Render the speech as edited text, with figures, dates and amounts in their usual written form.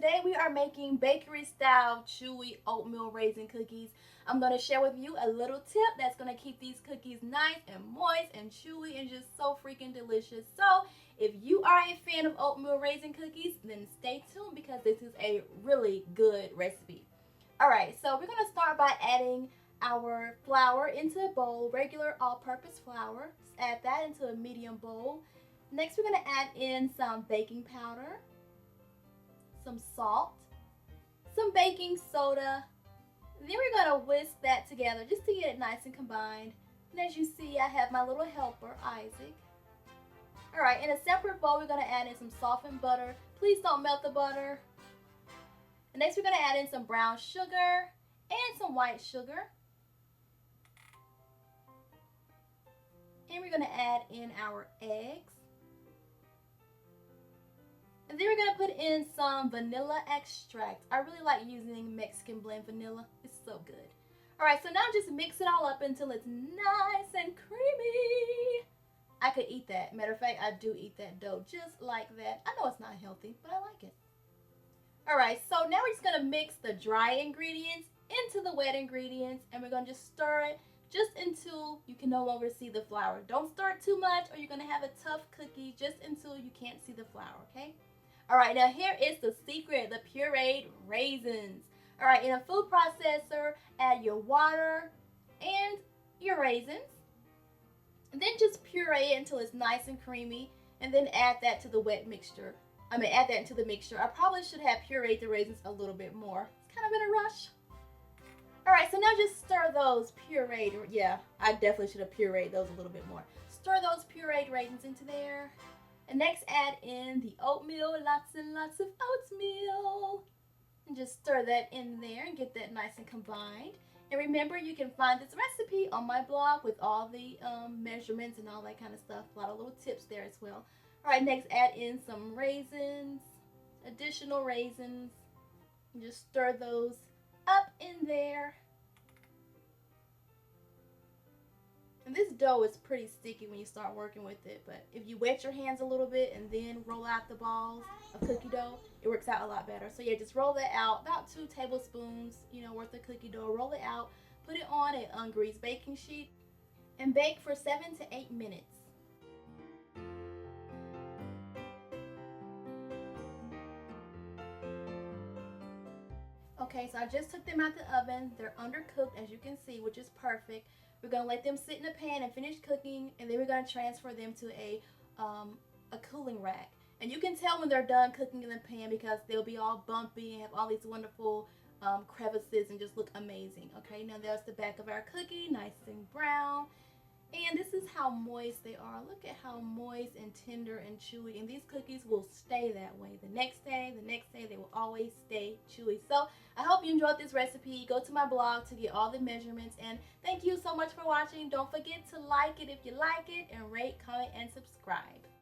today we are making bakery style chewy oatmeal raisin cookies. I'm going to share with you a little tip that's going to keep these cookies nice and moist and chewy and just so freaking delicious. So if you are a fan of oatmeal raisin cookies, then stay tuned because this is a really good recipe. Alright, so we're going to start by adding our flour into a bowl, regular all-purpose flour. Just add that into a medium bowl. Next we're going to add in some baking powder, some salt, some baking soda. Then we're going to whisk that together just to get it nice and combined. And as you see, I have my little helper, Isaac. Alright, in a separate bowl, we're going to add in some softened butter. Please don't melt the butter. And next, we're going to add in some brown sugar and some white sugar. And we're going to add in our eggs. And then we're going to put in some vanilla extract. I really like using Mexican blend vanilla. It's so good. Alright, so now just mix it all up until it's nice and creamy. I could eat that. Matter of fact, I do eat that dough just like that. I know it's not healthy, but I like it. Alright, so now we're just going to mix the dry ingredients into the wet ingredients. And we're going to just stir it just until you can no longer see the flour. Don't stir it too much or you're going to have a tough cookie just until you can't see the flour, okay? Alright, now here is the secret, the pureed raisins. Alright, in a food processor, add your water and your raisins. And then just puree it until it's nice and creamy. And then add that to the wet mixture. Add that into the mixture. I probably should have pureed the raisins a little bit more. It's kind of in a rush. Alright, so now just stir those pureed, yeah, I definitely should have pureed those a little bit more. Stir those pureed raisins into there. And next add in the oatmeal, lots and lots of oatmeal. And just stir that in there and get that nice and combined. And remember, you can find this recipe on my blog with all the measurements and all that kind of stuff. A lot of little tips there as well. Alright, next add in some raisins, additional raisins. And just stir those up in there. And this dough is pretty sticky when you start working with it, but if you wet your hands a little bit and then roll out the balls of cookie dough, it works out a lot better. So yeah, just roll that out, about 2 tablespoons, worth of cookie dough. Roll it out, put it on an ungreased baking sheet, and bake for 7 to 8 minutes. Okay, so I just took them out the oven. They're undercooked, as you can see, which is perfect. We're going to let them sit in a pan and finish cooking, and then we're going to transfer them to a cooling rack. And you can tell when they're done cooking in the pan because they'll be all bumpy and have all these wonderful crevices and just look amazing. Okay, now there's the back of our cookie, nice and brown. And this is how moist they are. Look at how moist and tender and chewy. And these cookies will stay that way. The next day, they will always stay chewy. So I hope you enjoyed this recipe. Go to my blog to get all the measurements. And thank you so much for watching. Don't forget to like it if you like it. And rate, comment, and subscribe.